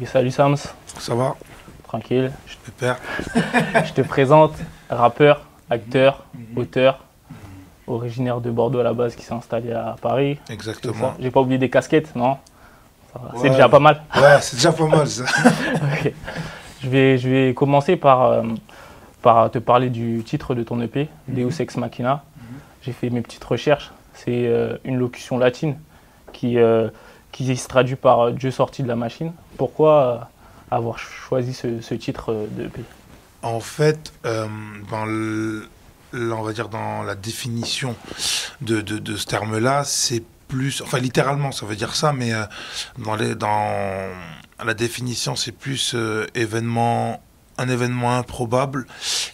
Oui, salut Sams, Ça va? tranquille. Pépère. Je te présente, rappeur, acteur, auteur, originaire de Bordeaux à la base qui s'est installé à Paris. Exactement. J'ai pas oublié des casquettes, non? Ouais. C'est déjà pas mal. Ouais, c'est déjà pas mal ça. Ok. Je vais commencer par te parler du titre de ton EP, Deus Ex Machina. J'ai fait mes petites recherches. C'est une locution latine qui se traduit par Dieu sorti de la machine. Pourquoi avoir choisi ce titre de EP? En fait, on va dire dans la définition de ce terme-là, c'est plus, enfin littéralement ça veut dire ça, mais dans la définition c'est plus un événement improbable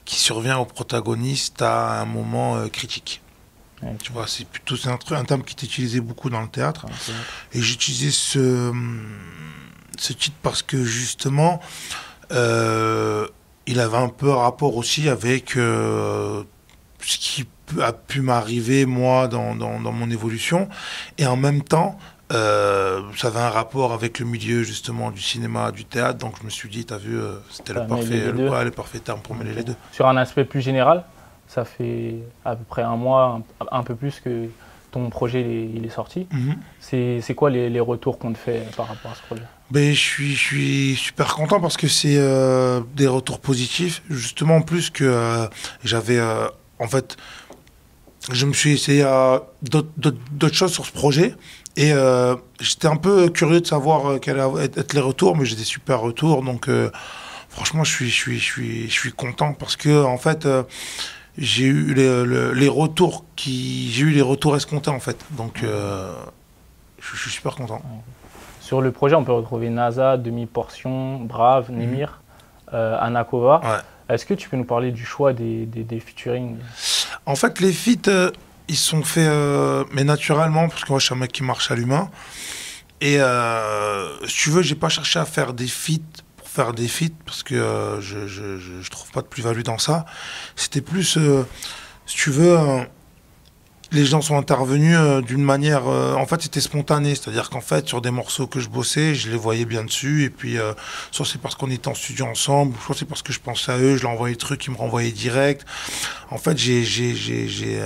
qui survient au protagoniste à un moment critique. Ouais. Tu vois, c'est un terme qui est utilisé beaucoup dans le théâtre. Et j'ai utilisé ce titre parce que justement, il avait un peu rapport aussi avec ce qui a pu m'arriver moi dans mon évolution. Et en même temps, ça avait un rapport avec le milieu justement du cinéma, du théâtre. Donc je me suis dit, t'as vu, c'était le parfait terme pour mêler les deux. Sur un aspect plus général, ça fait à peu près un mois, un peu plus que ton projet il est sorti. C'est quoi les retours qu'on te fait par rapport à ce projet? Ben, je suis super content parce que c'est des retours positifs. Justement, plus que j'avais... en fait, je me suis essayé d'autres choses sur ce projet. Et j'étais un peu curieux de savoir quels allaient être les retours, mais j'ai des super retours. Donc, franchement, je suis content parce que, en fait... j'ai eu les retours escomptés en fait, donc je suis super content. Sur le projet, on peut retrouver NASA, Demi-Portion, Brave, Némir, Anakova. Ouais. Est-ce que tu peux nous parler du choix des featuring? En fait, les feats, ils sont faits mais naturellement, parce que moi je suis un mec qui marche à l'humain. Et si tu veux, j'ai pas cherché à faire des feats faire des feats parce que je trouve pas de plus-value dans ça. C'était plus, si tu veux, les gens sont intervenus d'une manière, en fait c'était spontané, c'est-à-dire qu'en fait sur des morceaux que je bossais, je les voyais bien dessus et puis soit c'est parce qu'on était en studio ensemble, soit c'est parce que je pensais à eux, je leur envoyais des trucs, ils me renvoyaient direct. En fait j'ai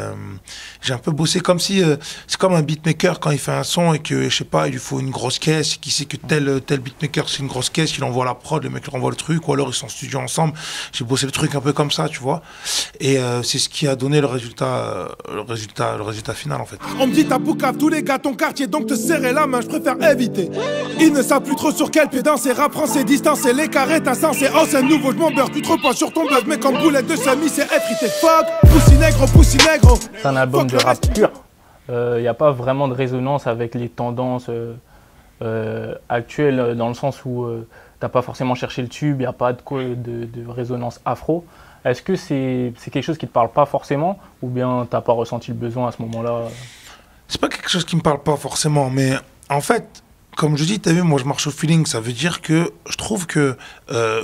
un peu bossé comme si, c'est comme un beatmaker quand il fait un son et que je sais pas, il lui faut une grosse caisse, et qu'il sait que tel beatmaker c'est une grosse caisse, il envoie la prod, le mec lui renvoie le truc, ou alors ils sont en studio ensemble. J'ai bossé le truc un peu comme ça, tu vois, et c'est ce qui a donné le résultat final en fait. On me dit ta boucave, tous les gars ton quartier, donc te serrer la main, je préfère éviter. Ils ne savent plus trop sur quel pied danser, rap français, distance et les carrés insensés. Oh c'est nouveau, je m'en beurre, tu te reposes sur ton blog, mais comme boulette de semi, c'est effrité. Fuck, poussi nègre. C'est un album de rap pur. Il n'y a pas vraiment de résonance avec les tendances actuelles, dans le sens où t'as pas forcément cherché le tube, il n'y a pas de résonance afro. Est-ce que c'est quelque chose qui te parle pas forcément, ou bien t'as pas ressenti le besoin à ce moment-là? C'est pas quelque chose qui me parle pas forcément, mais en fait, comme je dis, t'as vu, moi je marche au feeling. Ça veut dire que je trouve que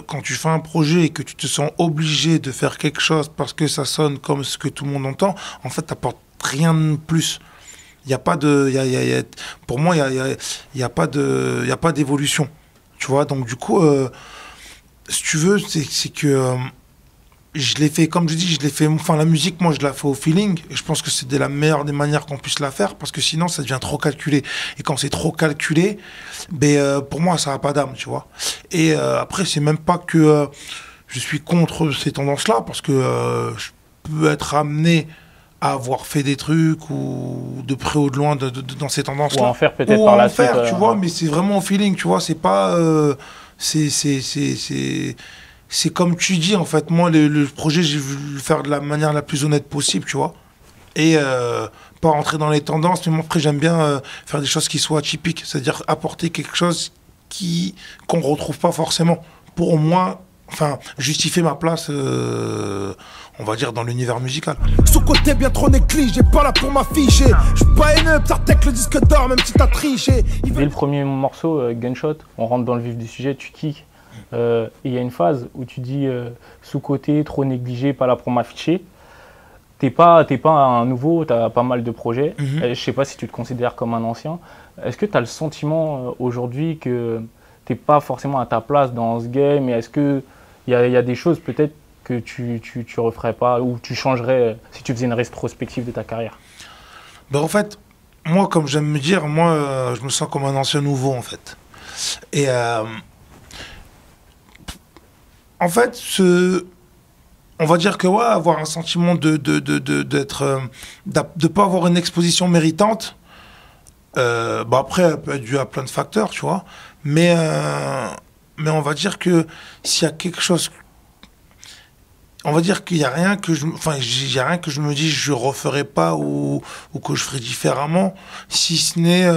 quand tu fais un projet et que tu te sens obligé de faire quelque chose parce que ça sonne comme ce que tout le monde entend, en fait, t'apportes rien de plus. Il y a pas de, pour moi, il y a pas d'évolution. Tu vois, donc du coup, si tu veux, c'est que je l'ai fait, comme je dis, enfin la musique, moi je la fais au feeling, et je pense que c'est de la meilleure des manières qu'on puisse la faire, parce que sinon ça devient trop calculé. Et quand c'est trop calculé, pour moi ça n'a pas d'âme, tu vois. Et après, c'est même pas que je suis contre ces tendances-là, parce que je peux être amené à avoir fait des trucs, ou de près ou de loin dans ces tendances-là. Ou en faire peut-être par la suite. Tu vois, mais c'est vraiment au feeling, tu vois, c'est pas... c'est comme tu dis, en fait, moi, le projet, j'ai voulu le faire de la manière la plus honnête possible, tu vois. Et pas rentrer dans les tendances, mais moi, après, j'aime bien faire des choses qui soient atypiques, c'est-à-dire apporter quelque chose qu'on ne retrouve pas forcément, pour au moins, enfin, justifier ma place, on va dire, dans l'univers musical. Sous-côté bien trop négligé, pas là pour m'afficher. Je suis pas haineux, Psartec le disque d'or, même si t'as triché. Dès le premier morceau, Gunshot, on rentre dans le vif du sujet, tu kicks. Et il y a une phase où tu dis sous-côté, trop négligé, pas là pour m'afficher. T'es pas un nouveau, t'as pas mal de projets. Je sais pas si tu te considères comme un ancien. Est-ce que tu as le sentiment aujourd'hui que tu n'es pas forcément à ta place dans ce game? Et est-ce qu'il y a des choses peut-être que tu referais pas ou tu changerais si tu faisais une rétrospective de ta carrière? Ben, en fait, moi, comme j'aime me dire, moi, je me sens comme un ancien nouveau, en fait. Et en fait, on va dire que ouais, avoir un sentiment de pas avoir une exposition méritante, bah après, elle peut être due à plein de facteurs, tu vois. Mais on va dire que s'il y a quelque chose, on va dire qu'il y a rien que il y a rien que je me dis je referai pas ou que je ferai différemment, si ce n'est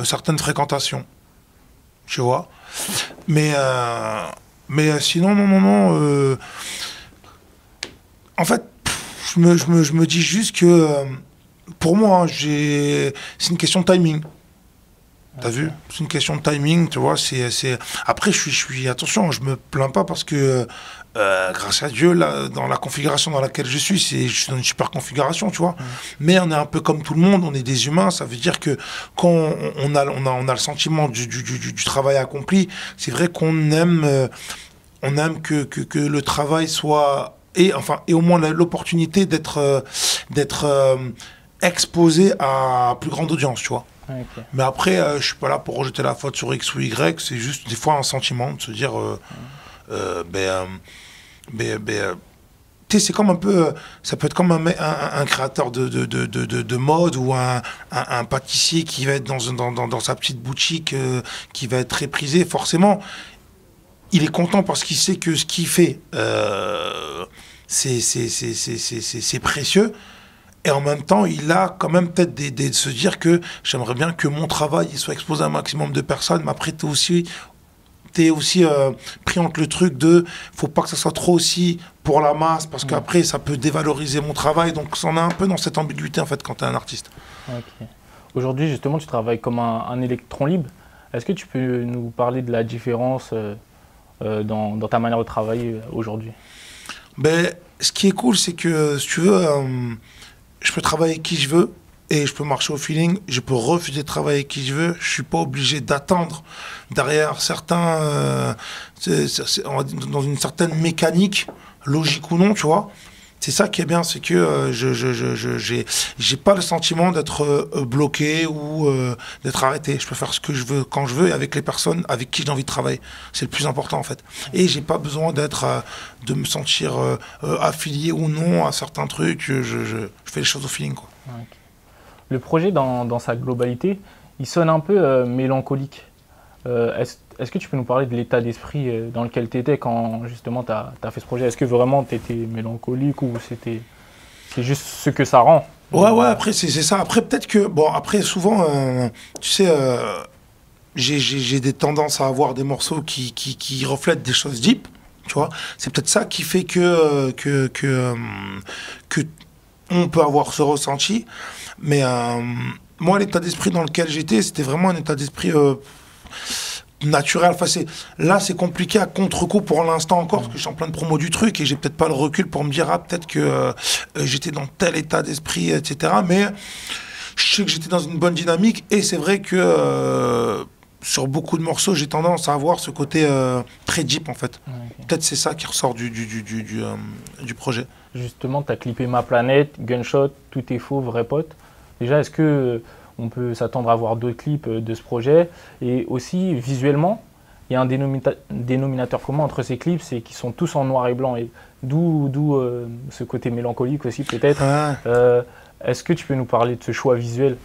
certaines fréquentations, tu vois. Mais sinon, non. En fait, je me dis juste que pour moi, c'est une question de timing. T'as vu? C'est une question de timing, tu vois. Après, attention, je me plains pas parce que grâce à Dieu, là, dans la configuration dans laquelle je suis dans une super configuration, tu vois. Mais on est un peu comme tout le monde, on est des humains. Ça veut dire que quand on a le sentiment du travail accompli, c'est vrai qu'on aime, que le travail soit et au moins l'opportunité d'être exposé à plus grande audience, tu vois. Okay. Mais après, je suis pas là pour rejeter la faute sur X ou Y, c'est juste des fois un sentiment de se dire, tu sais, c'est comme un peu, ça peut être comme un créateur de mode ou un pâtissier qui va être dans sa petite boutique, qui va être très prisé, forcément. Il est content parce qu'il sait que ce qu'il fait, c'est précieux. Et en même temps, il a quand même peut-être de se dire que j'aimerais bien que mon travail il soit exposé à un maximum de personnes. Mais après, t'es aussi pris entre le truc de faut pas que ça soit trop aussi pour la masse parce qu'après, ça peut dévaloriser mon travail. Donc, on est un peu dans cette ambiguïté en fait quand tu es un artiste. Okay. Aujourd'hui, justement, tu travailles comme un électron libre. Est-ce que tu peux nous parler de la différence dans ta manière de travailler aujourd'hui? Ben, ce qui est cool, c'est que, si tu veux, je peux travailler avec qui je veux et je peux marcher au feeling. Je peux refuser de travailler avec qui je veux. Je suis pas obligé d'attendre derrière certains, dans une certaine mécanique, logique ou non, tu vois. C'est ça qui est bien, c'est que j'ai pas le sentiment d'être bloqué ou d'être arrêté. Je peux faire ce que je veux quand je veux et avec les personnes avec qui j'ai envie de travailler. C'est le plus important en fait. Et j'ai pas besoin de me sentir affilié ou non à certains trucs. Je fais les choses au feeling, quoi. Okay. Le projet dans sa globalité, il sonne un peu mélancolique. Est-ce que tu peux nous parler de l'état d'esprit dans lequel tu étais quand justement tu as fait ce projet? Est-ce que vraiment tu étais mélancolique ou c'est juste ce que ça rend? Ouais, après c'est ça. Après peut-être que, bon, après souvent, tu sais, j'ai des tendances à avoir des morceaux qui reflètent des choses deep, tu vois. C'est peut-être ça qui fait que on peut avoir ce ressenti. Mais moi, l'état d'esprit dans lequel j'étais, c'était vraiment un état d'esprit naturel. Là, c'est compliqué à contre-coup pour l'instant encore, parce que je suis en pleine promo du truc et j'ai peut-être pas le recul pour me dire, peut-être que j'étais dans tel état d'esprit, etc. Mais je sais que j'étais dans une bonne dynamique et c'est vrai que sur beaucoup de morceaux, j'ai tendance à avoir ce côté très deep, en fait. Okay. Peut-être c'est ça qui ressort du projet. Justement, tu as clippé Ma Planète, Gunshot, Tout est faux, Vrai pote. Déjà, est-ce que on peut s'attendre à voir d'autres clips de ce projet? Et aussi, visuellement, il y a un dénominateur commun entre ces clips, c'est qu'ils sont tous en noir et blanc. Et d'où ce côté mélancolique aussi, peut-être. Est-ce que tu peux nous parler de ce choix visuel?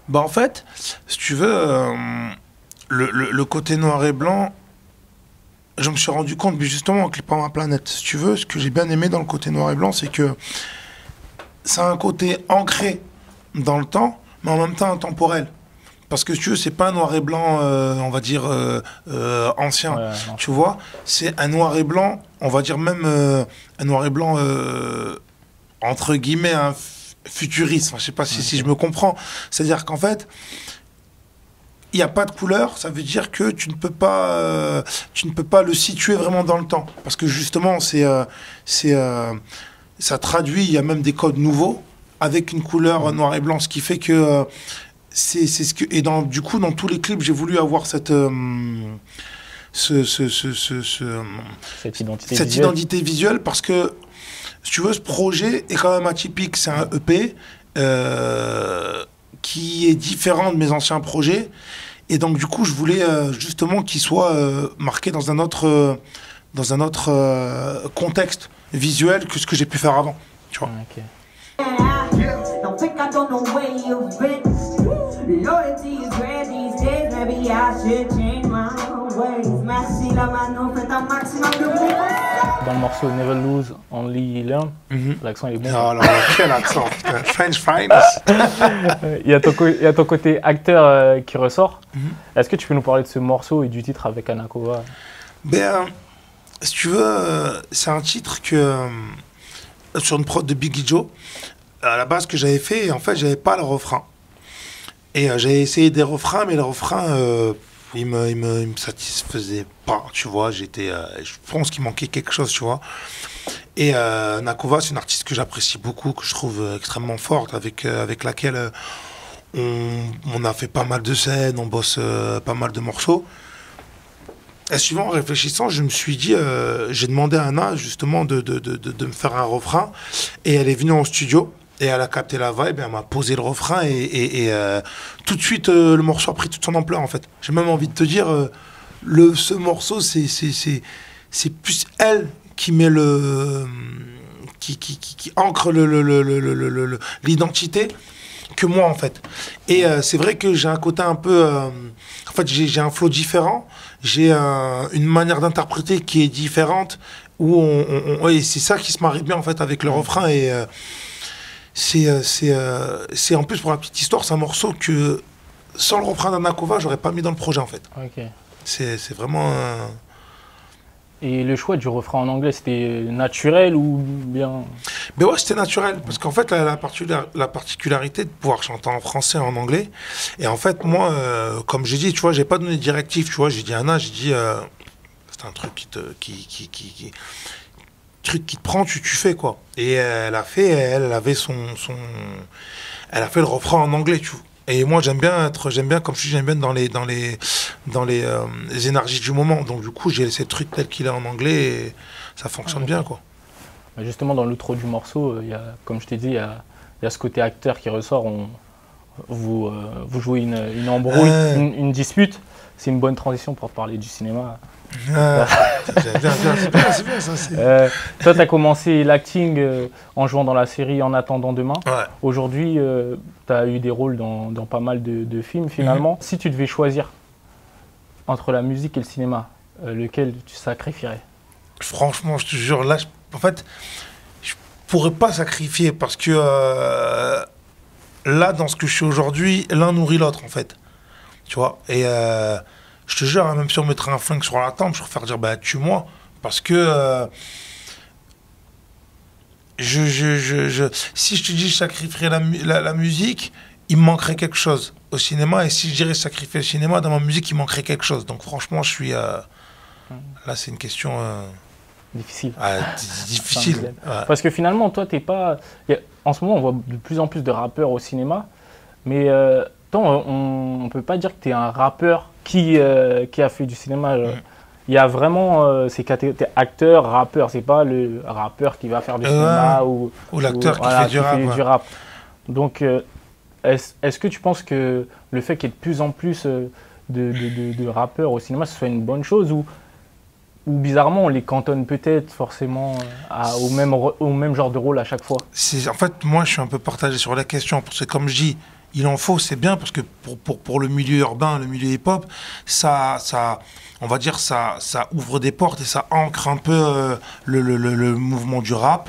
Bah en fait, si tu veux, le côté noir et blanc, je me suis rendu compte, mais justement, en clippant Ma Planète, si tu veux, ce que j'ai bien aimé dans le côté noir et blanc, c'est que c'est un côté ancré dans le temps, mais en même temps intemporel. Parce que si tu veux, c'est pas un noir et blanc, on va dire, ancien. Ouais, tu vois, c'est un noir et blanc, on va dire même un noir et blanc, entre guillemets, futuriste. Je sais pas si je me comprends. C'est-à-dire qu'en fait, il n'y a pas de couleur, ça veut dire que tu ne peux pas le situer vraiment dans le temps. Parce que justement, ça traduit, il y a même des codes nouveaux, avec une couleur noir et blanc, ce qui fait que c'est ce que et du coup dans tous les clips j'ai voulu avoir cette cette identité visuelle parce que si tu veux ce projet est quand même atypique, c'est un EP qui est différent de mes anciens projets et donc du coup je voulais justement qu'il soit marqué dans un autre contexte visuel que ce que j'ai pu faire avant, tu vois. Ok. Dans le morceau Never Lose, Only Learn, l'accent il est bon. Oh là, quel accent, putain. French Fries. Il y a ton côté acteur qui ressort. Est-ce que tu peux nous parler de ce morceau et du titre avec Anakova? Ben, si tu veux, c'est un titre que sur une prod de Biggie Joe, à la base que j'avais fait, et en fait, j'avais pas le refrain. Et j'avais essayé des refrains, mais le refrain, il me satisfaisait pas, tu vois. Je pense qu'il manquait quelque chose, tu vois. Et Nakova, c'est une artiste que j'apprécie beaucoup, que je trouve extrêmement forte, avec laquelle on a fait pas mal de scènes, on bosse pas mal de morceaux. Et suivant, en réfléchissant, je me suis dit, j'ai demandé à Anna justement de me faire un refrain, et elle est venue en studio. Et elle a capté la vibe, et elle m'a posé le refrain et tout de suite le morceau a pris toute son ampleur en fait. J'ai même envie de te dire, ce morceau c'est plus elle qui met qui ancre l'identité que moi en fait. Et c'est vrai que j'ai un côté un peu, en fait j'ai un flow différent, j'ai une manière d'interpréter qui est différente où et c'est ça qui se marie bien en fait avec le refrain et c'est en plus pour la petite histoire, c'est un morceau que sans le refrain d'Anakova, j'aurais pas mis dans le projet en fait. Ok. C'est vraiment. Et le choix du refrain en anglais, c'était naturel ou bien? Mais ouais, c'était naturel parce qu'en fait, la particularité de pouvoir chanter en français et en anglais. Et en fait, moi, comme j'ai dit, tu vois, j'ai pas donné de directive, tu vois, j'ai dit à Anna, j'ai dit, c'est un truc truc qui te prend, tu fais quoi. Et elle a fait, elle avait elle a fait le refrain en anglais, tu vois. Et moi j'aime bien comme je dis, j'aime bien dans les énergies du moment. Donc du coup j'ai laissé le truc tel qu'il est en anglais et ça fonctionne bien quoi. Justement dans l'outro du morceau, comme je t'ai dit, il y a ce côté acteur qui ressort. Vous jouez une embrouille, une dispute. C'est une bonne transition pour parler du cinéma. C'est bien ça. Toi, tu as commencé l'acting en jouant dans la série En attendant demain. Ouais. Aujourd'hui, tu as eu des rôles dans pas mal de films finalement. Si tu devais choisir entre la musique et le cinéma, lequel tu sacrifierais? Franchement, je te jure, là, en fait, je pourrais pas sacrifier parce que là, dans ce que je suis aujourd'hui, l'un nourrit l'autre en fait. Tu vois. Et je te jure, même si on mettrait un flingue sur la tempe, je préfère dire bah tue-moi parce que si je te dis je sacrifierais la musique, il me manquerait quelque chose au cinéma, et si je dirais sacrifier le cinéma, dans ma musique il manquerait quelque chose. Donc franchement je suis là, c'est une question difficile. Difficile. Ouais. Parce que finalement toi t'es pas, en ce moment on voit de plus en plus de rappeurs au cinéma, mais on peut pas dire que tu es un rappeur qui a fait du cinéma. Il y a vraiment ces catégories, acteur, rappeur, c'est pas le rappeur qui va faire du cinéma ou l'acteur qui fait du rap. Donc est-ce que tu penses que le fait qu'il y ait de plus en plus de rappeurs au cinéma, ce soit une bonne chose ou bizarrement on les cantonne peut-être forcément au même genre de rôle à chaque fois? En fait, moi je suis un peu partagé sur la question, parce que comme je dis, il en faut, c'est bien, parce que pour le milieu urbain, le milieu hip-hop, on va dire, ça ouvre des portes et ça ancre un peu le mouvement du rap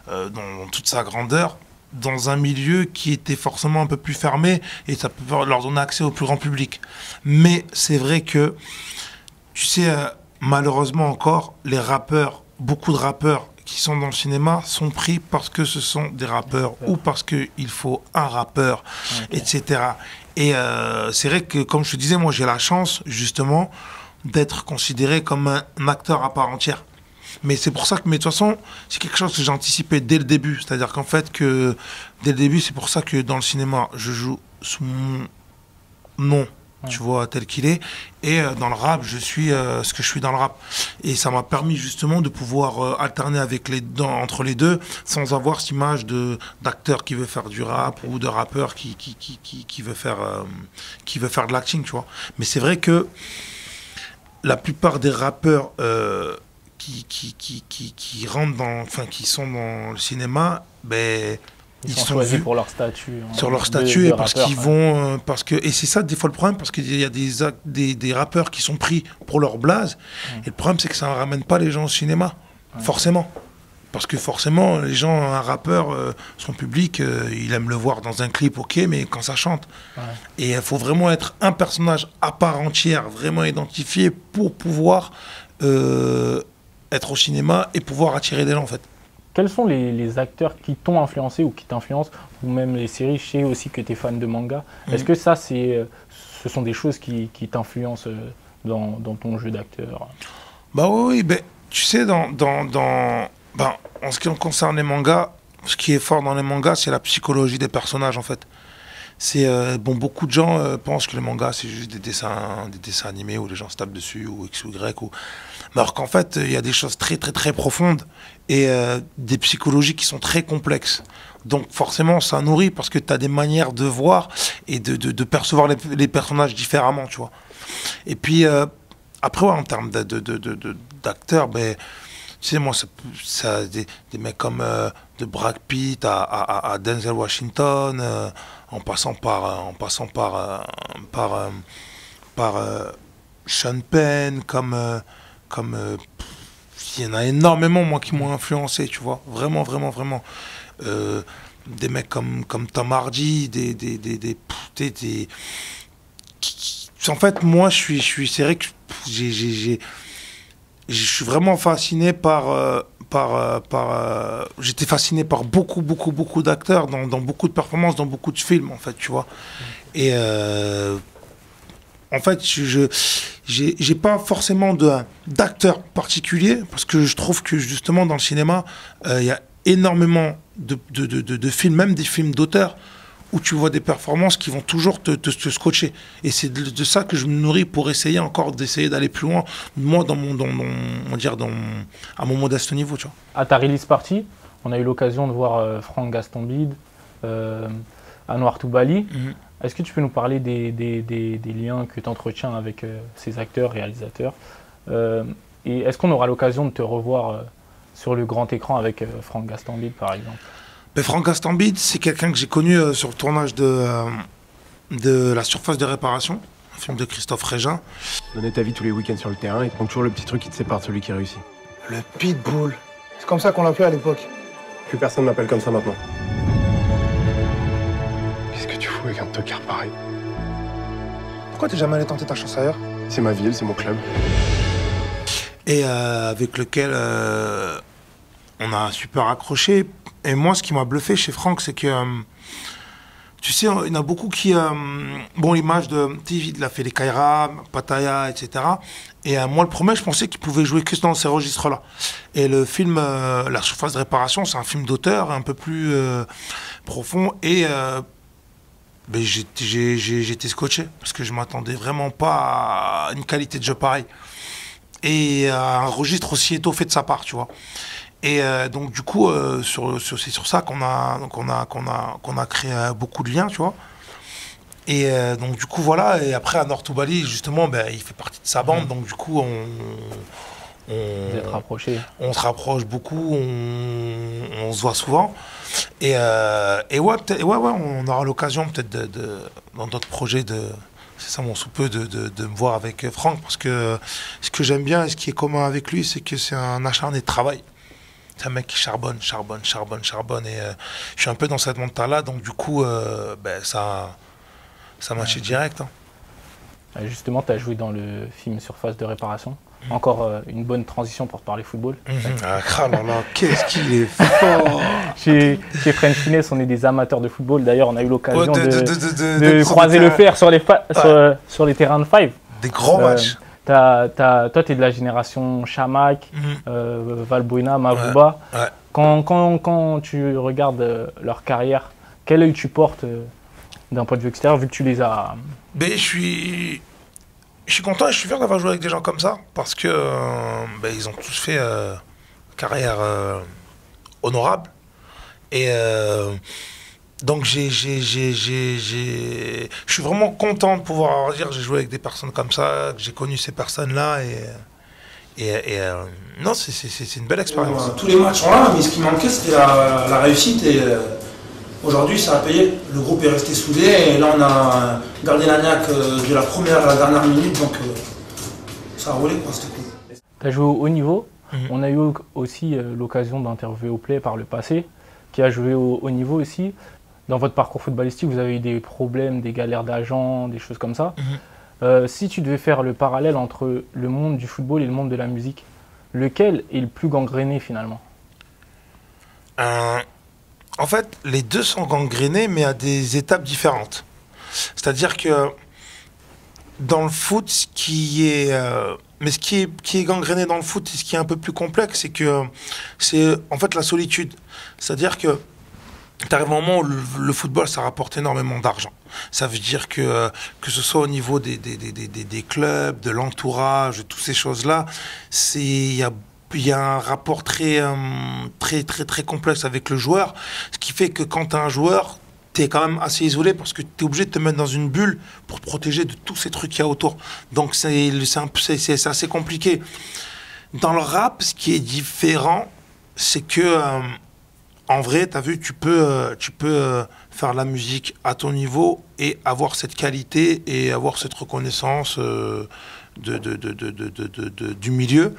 dans toute sa grandeur, dans un milieu qui était forcément un peu plus fermé, et ça peut leur donner accès au plus grand public. Mais c'est vrai que, tu sais, malheureusement encore, beaucoup de rappeurs qui sont dans le cinéma sont pris parce que ce sont des rappeurs ou parce qu'il faut un rappeur, etc. Et c'est vrai que, comme je te disais, moi j'ai la chance justement d'être considéré comme un acteur à part entière. Mais c'est pour ça que, mais de toute façon, c'est quelque chose que j'ai anticipé dès le début. C'est-à-dire qu'en fait, dès le début, c'est pour ça que dans le cinéma, je joue sous mon non. Tu vois, tel qu'il est. Et dans le rap, je suis ce que je suis dans le rap. Et ça m'a permis justement de pouvoir alterner entre les deux sans avoir cette image d'acteur qui veut faire du rap ou de rappeur qui veut faire de l'acting, tu vois. Mais c'est vrai que la plupart des rappeurs qui rentrent qui sont dans le cinéma, ben, ils sont choisis pour leur statut. Sur leur statut et parce qu'ils vont. Et c'est ça, des fois, le problème, parce qu'il y a des rappeurs qui sont pris pour leur blase. Et le problème, c'est que ça ne ramène pas les gens au cinéma, forcément. Parce que forcément, les gens, un rappeur, son public, il aime le voir dans un clip, ok, mais quand ça chante. Et il faut vraiment être un personnage à part entière, vraiment identifié pour pouvoir être au cinéma et pouvoir attirer des gens, en fait. Quels sont les acteurs qui t'ont influencé ou qui t'influencent, ou même les séries? Je sais aussi que tu es fan de manga. Est-ce que ça, ce sont des choses qui t'influencent dans ton jeu d'acteur? Bah oui, ben, tu sais, en ce qui concerne les mangas, ce qui est fort dans les mangas, c'est la psychologie des personnages, en fait. Beaucoup de gens pensent que le manga, c'est juste des dessins animés où les gens se tapent dessus, ou X ou Y. Alors qu'en fait, il y a des choses très, très, très profondes et des psychologies qui sont très complexes. Donc forcément, ça nourrit parce que tu as des manières de voir et de percevoir les personnages différemment, tu vois. Et puis, après, en termes d'acteurs, ben, tu sais, moi, des mecs comme de Brad Pitt à Denzel Washington, en passant par Sean Penn, il y en a énormément, moi, qui m'ont influencé, tu vois. Vraiment, vraiment, vraiment. Des mecs comme Tom Hardy, en fait, moi, c'est vrai que je suis vraiment fasciné j'étais fasciné par beaucoup, beaucoup, beaucoup d'acteurs dans beaucoup de performances, dans beaucoup de films, en fait, tu vois. Et en fait, j'ai pas forcément d'acteur particulier, parce que je trouve que justement dans le cinéma, il y a énormément de films, même des films d'auteurs, où tu vois des performances qui vont toujours te scotcher. Et c'est de ça que je me nourris pour essayer encore d'aller plus loin, moi, à mon modeste niveau, tu vois. À ta release party, on a eu l'occasion de voir Franck Gastambide, Anouar Toubali. Est-ce que tu peux nous parler des liens que tu entretiens avec ces acteurs, réalisateurs et est-ce qu'on aura l'occasion de te revoir sur le grand écran avec Franck Gastambide, par exemple? Mais Franck Gastambide, c'est quelqu'un que j'ai connu sur le tournage de La Surface de Réparation, un film de Christophe Régin. Donner ta vie tous les week-ends sur le terrain et prendre toujours le petit truc qui te sépare de celui qui réussit. Le pitbull. C'est comme ça qu'on l'appelait à l'époque. Plus personne m'appelle comme ça maintenant. Qu'est-ce que tu fous avec un tocard pareil? Pourquoi t'es jamais allé tenter ta chance ailleurs? C'est ma ville, c'est mon club. Et avec lequel on a super accroché. Et moi, ce qui m'a bluffé chez Franck, c'est que, tu sais, il y en a beaucoup qui... l'image de... Il a fait les Kaira, Pattaya, etc. Et moi, le premier, je pensais qu'il pouvait jouer que dans ces registres-là. Et le film La Surface de Réparation, c'est un film d'auteur un peu plus profond. Et j'étais scotché, parce que je ne m'attendais vraiment pas à une qualité de jeu pareille. Et à un registre aussi étoffé de sa part, tu vois. Et donc du coup, c'est sur ça qu'on a créé beaucoup de liens, tu vois. Et donc du coup, voilà. Et après, Anouar Toubali, justement, ben, il fait partie de sa bande. Donc du coup, Vous êtes rapprochés. On se rapproche beaucoup, on se voit souvent. Et ouais, on aura l'occasion peut-être dans d'autres projets c'est ça mon sous-peu, de me voir avec Franck, parce que ce que j'aime bien et ce qui est commun avec lui, c'est que c'est un acharné de travail. C'est un mec qui charbonne. Et je suis un peu dans cette montagne-là, donc du coup, ça matchait direct. Hein. Justement, tu as joué dans le film Surface de Réparation. Encore une bonne transition pour te parler football. Qu'est-ce qu'il est fort! Chez French Finesse, on est des amateurs de football. D'ailleurs, on a eu l'occasion de croiser le fer sur les terrains de five. Des gros matchs. Toi, tu es de la génération Chamac, Valbuena, Mavouba. Quand tu regardes leur carrière, quel œil tu portes d'un point de vue extérieur, vu que tu les as... Mais je suis content et je suis fier d'avoir joué avec des gens comme ça, parce que ils ont tous fait carrière honorable. Et donc je suis vraiment content de pouvoir dire que j'ai joué avec des personnes comme ça, que j'ai connu ces personnes-là. Non, c'est une belle expérience. Tous les matchs sont là, mais ce qui manquait, c'était la réussite. Et aujourd'hui, ça a payé. Le groupe est resté soudé. Et là, on a gardé la niaque de la première à la dernière minute. Donc, ça a roulé, quoi. C'était cool. Tu as joué au haut niveau. On a eu aussi l'occasion d'interviewer Oplay par le passé, qui a joué au haut niveau aussi. Dans votre parcours footballistique, vous avez eu des problèmes, des galères d'agents, des choses comme ça. Si tu devais faire le parallèle entre le monde du football et le monde de la musique, lequel est le plus gangréné finalement? En fait, les deux sont gangrénés, mais à des étapes différentes. C'est-à-dire que dans le foot, ce qui est gangréné dans le foot, et ce qui est un peu plus complexe, c'est en fait la solitude. C'est-à-dire que tu arrives à un moment où le football, ça rapporte énormément d'argent. Ça veut dire que ce soit au niveau des clubs, de l'entourage, de toutes ces choses-là, il y a un rapport très complexe avec le joueur. Ce qui fait que quand tu es un joueur, tu es quand même assez isolé parce que tu es obligé de te mettre dans une bulle pour te protéger de tous ces trucs qu'il y a autour. Donc c'est assez compliqué. Dans le rap, ce qui est différent, c'est que... en vrai, tu as vu, tu peux faire la musique à ton niveau et avoir cette qualité et avoir cette reconnaissance du milieu.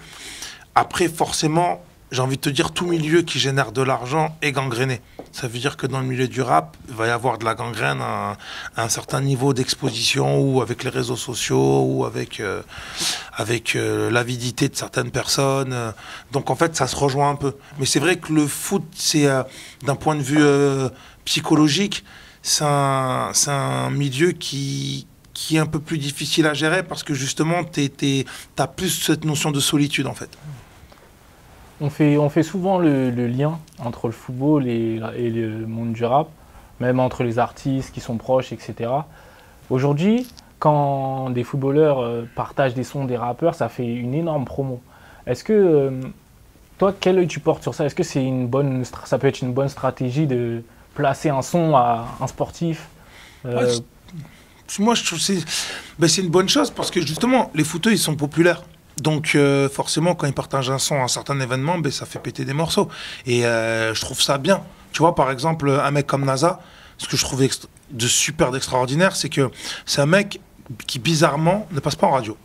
Après, forcément, j'ai envie de te dire, tout milieu qui génère de l'argent est gangréné. Ça veut dire que dans le milieu du rap, il va y avoir de la gangrène à un certain niveau d'exposition ou avec les réseaux sociaux ou avec l'avidité de certaines personnes. Donc en fait, ça se rejoint un peu. Mais c'est vrai que le foot, c'est d'un point de vue psychologique, c'est un milieu qui est un peu plus difficile à gérer parce que justement, t'as plus cette notion de solitude en fait. On fait souvent le lien entre le football et le monde du rap, même entre les artistes qui sont proches, etc. Aujourd'hui, quand des footballeurs partagent des sons des rappeurs, ça fait une énorme promo. Est-ce que, toi, quel œil tu portes sur ça? Est-ce que ça peut être une bonne stratégie de placer un son à un sportif Moi, je trouve que c'est une bonne chose parce que justement, les footeux, ils sont populaires. Donc forcément, quand ils partagent un son à un certain événement, ça fait péter des morceaux. Et je trouve ça bien. Tu vois, par exemple, un mec comme NASA, ce que je trouve de super d'extraordinaire, c'est que c'est un mec qui, bizarrement, ne passe pas en radio.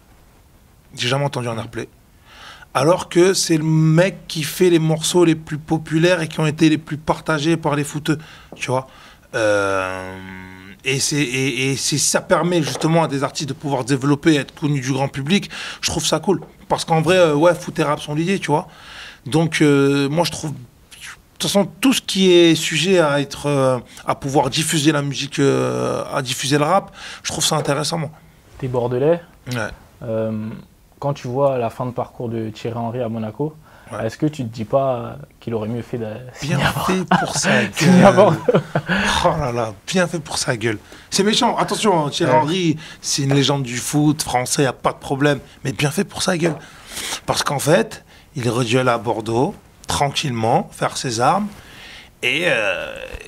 J'ai jamais entendu un airplay. Alors que c'est le mec qui fait les morceaux les plus populaires et qui ont été les plus partagés par les footeux. Tu vois Et ça permet justement à des artistes de pouvoir se développer, être connus du grand public. Je trouve ça cool. Parce qu'en vrai, foot et rap sont liés, tu vois. Donc, moi, je trouve... De toute façon, tout ce qui est sujet à pouvoir diffuser la musique, à diffuser le rap, je trouve ça intéressant, moi. T'es bordelais. Ouais. Quand tu vois la fin de parcours de Thierry Henry à Monaco, ouais. Est-ce que tu te dis pas qu'il aurait mieux fait de bien fait pour sa gueule. Oh là là, bien fait pour sa gueule. C'est méchant, attention, Thierry Henry, c'est une légende du foot français, y a pas de problème, mais bien fait pour sa gueule. Parce qu'en fait, il est redû aller à Bordeaux, tranquillement, faire ses armes, et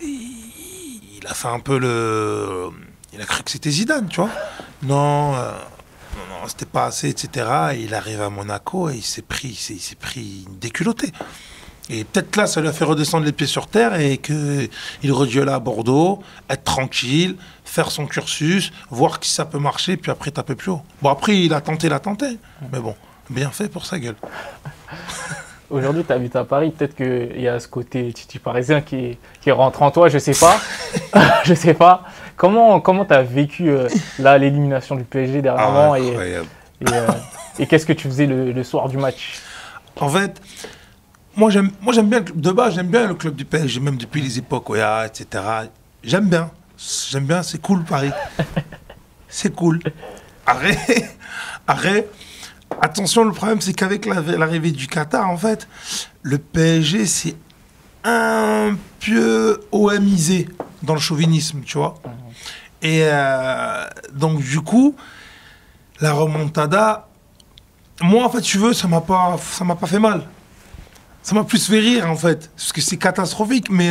il a fait un peu il a cru que c'était Zidane, tu vois. Non, c'était pas assez, etc. Et il arrive à Monaco et il s'est pris une déculottée. Et peut-être là, ça lui a fait redescendre les pieds sur terre et qu'il redû là à Bordeaux, être tranquille, faire son cursus, voir si ça peut marcher, puis après taper plus haut. Bon, après, il a tenté. Mais bon, bien fait pour sa gueule. Aujourd'hui, tu habites à Paris, peut-être qu'il y a ce côté titi parisien qui rentre en toi, je sais pas. Je sais pas. Comment tu as vécu l'élimination du PSG dernièrement et qu'est-ce que tu faisais le soir du match? En fait, moi j'aime bien, de base, j'aime bien le club du PSG, même depuis les époques Oya, etc. J'aime bien, c'est cool Paris. C'est cool. Arrête. Attention, le problème, c'est qu'avec l'arrivée du Qatar, en fait, le PSG, c'est un peu OMisé dans le chauvinisme, tu vois. Et donc, du coup, la remontada, moi, en fait, tu veux, ça m'a pas fait mal. Ça m'a plus fait rire, en fait. Parce que c'est catastrophique, mais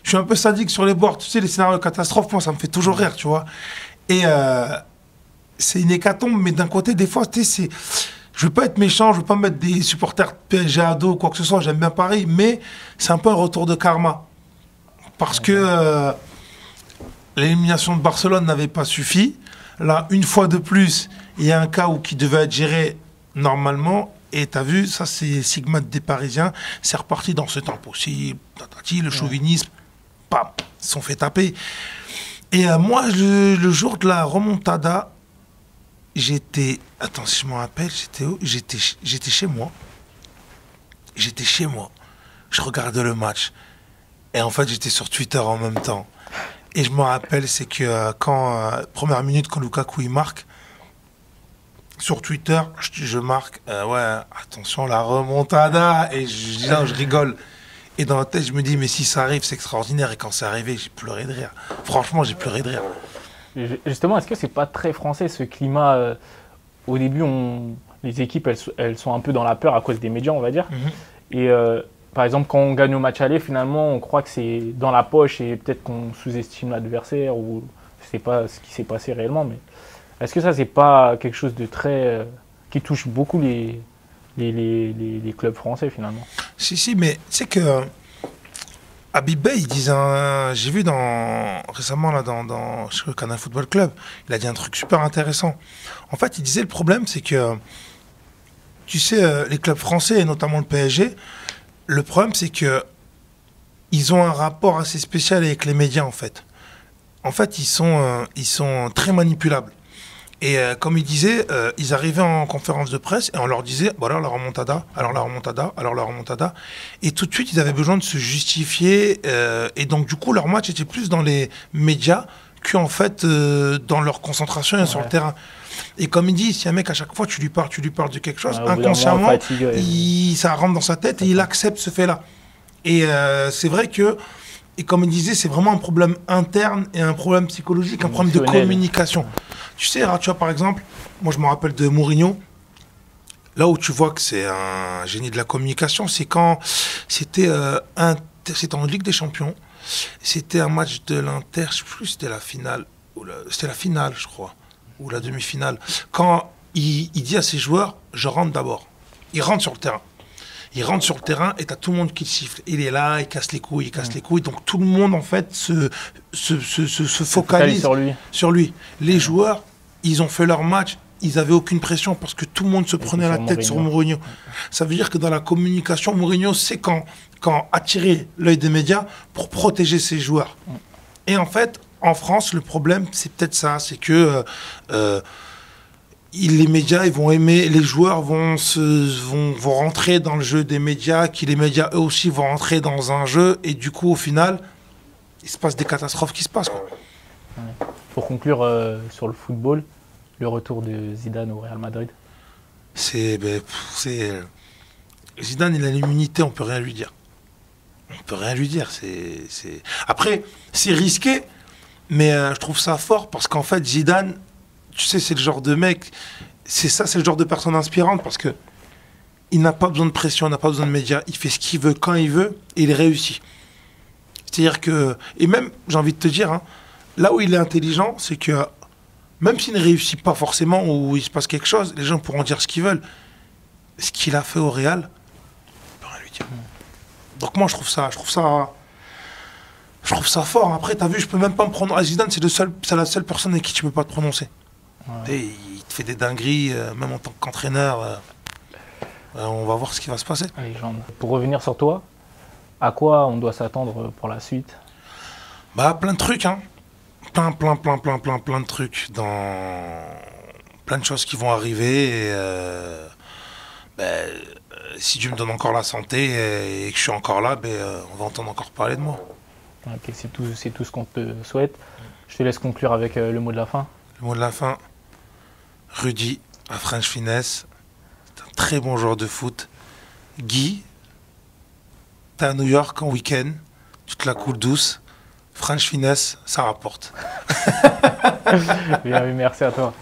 je suis un peu sadique sur les bords. Tu sais, les scénarios de catastrophe, moi, ça me fait toujours rire, tu vois. Et c'est une hécatombe, mais d'un côté, des fois, tu sais, je veux pas être méchant, je veux pas mettre des supporters PSG à dos ou quoi que ce soit, j'aime bien Paris, mais c'est un peu un retour de karma. Parce que l'élimination de Barcelone n'avait pas suffi. Là, une fois de plus, il y a un cas qui devait être géré normalement. Et tu as vu, ça c'est Sigmate des Parisiens. C'est reparti dans ce temps possible. Le chauvinisme, bam, ils se sont fait taper. Et moi, le jour de la remontada, j'étais... Attends, si je me rappelle, j'étais où? J'étais chez moi. J'étais chez moi. Je regardais le match. Et en fait, j'étais sur Twitter en même temps. Et je me rappelle, c'est que première minute, quand Lukaku il marque, sur Twitter, je marque, ouais, attention, la remontada. Et je rigole. Et dans la tête, je me dis, mais si ça arrive, c'est extraordinaire. Et quand c'est arrivé, j'ai pleuré de rire. Franchement, j'ai pleuré de rire. Justement, est-ce que c'est pas très français ce climat au début, les équipes, elles sont un peu dans la peur à cause des médias, on va dire. Et par exemple, quand on gagne au match aller, finalement, on croit que c'est dans la poche et peut-être qu'on sous-estime l'adversaire ou je sais pas ce qui s'est passé réellement. Mais est-ce que ça, c'est pas quelque chose de très qui touche beaucoup les clubs français finalement? Si, mais tu sais que Habib Bey, il disait, j'ai vu récemment là, dans le Canal Football Club, il a dit un truc super intéressant. En fait, il disait le problème, c'est que, tu sais, les clubs français, et notamment le PSG, le problème, c'est que ils ont un rapport assez spécial avec les médias, en fait. En fait, ils sont très manipulables. Et comme il disait, ils arrivaient en conférence de presse et on leur disait, bon alors la remontada, alors la remontada, alors la remontada. Et tout de suite, ils avaient besoin de se justifier. Et donc, du coup, leur match était plus dans les médias qu'en fait dans leur concentration et sur le terrain. Et comme il dit, si un mec, à chaque fois, tu lui parles de quelque chose, inconsciemment, ça rentre dans sa tête et il accepte ce fait-là. Et c'est vrai que, et comme il disait, c'est vraiment un problème interne et un problème psychologique, un problème de communication. Tu sais, tu vois, par exemple, moi je me rappelle de Mourinho, là où tu vois que c'est un génie de la communication, c'est quand c'était en Ligue des Champions, c'était un match de l'Inter, je sais plus, c'était la finale, c'était la finale, je crois, ou la demi-finale, quand il dit à ses joueurs, je rentre d'abord. Il rentre sur le terrain. Il rentre sur le terrain et t'as tout le monde qui le siffle. Il est là, il casse les couilles, Donc tout le monde, en fait, se focalise sur lui. Les joueurs, ils ont fait leur match, ils n'avaient aucune pression parce que tout le monde se prenait la tête sur Mourinho. Ça veut dire que dans la communication, Mourinho sait quand attirer l'œil des médias pour protéger ses joueurs. Et en fait, en France, le problème, c'est peut-être ça, c'est que... les médias, ils vont aimer, les joueurs vont rentrer dans le jeu des médias, les médias, eux aussi, vont rentrer dans un jeu, et du coup, au final, il se passe des catastrophes qui se passent, quoi. Pour conclure sur le football, le retour de Zidane au Real Madrid. Zidane, il a l'immunité, on peut rien lui dire. Après, c'est risqué, mais je trouve ça fort, parce qu'en fait, Zidane, tu sais, c'est le genre de mec, c'est le genre de personne inspirante parce que il n'a pas besoin de pression, il n'a pas besoin de médias, il fait ce qu'il veut quand il veut et il réussit. C'est-à-dire que, et même, j'ai envie de te dire, là où il est intelligent, c'est que même s'il ne réussit pas forcément ou il se passe quelque chose, les gens pourront dire ce qu'ils veulent. Ce qu'il a fait au Real, on peut rien lui dire. Donc moi, je trouve ça fort. Après, t'as vu, je peux même pas me prononcer. Zidane, c'est la seule personne avec qui tu peux pas te prononcer. Ouais. Il te fait des dingueries, même en tant qu'entraîneur. On va voir ce qui va se passer. Pour revenir sur toi, à quoi on doit s'attendre pour la suite? Plein de trucs, plein de trucs, plein de choses qui vont arriver. Si Dieu me donne encore la santé et que je suis encore là, on va entendre encore parler de moi. Ok, c'est tout ce qu'on te souhaite. Je te laisse conclure avec le mot de la fin. Le mot de la fin, Rudy, à French Finesse, c'est un très bon joueur de foot. Guy, t'es à New York en week-end, tu te la coules douce. French Finesse, ça rapporte. Bien, oui, merci à toi.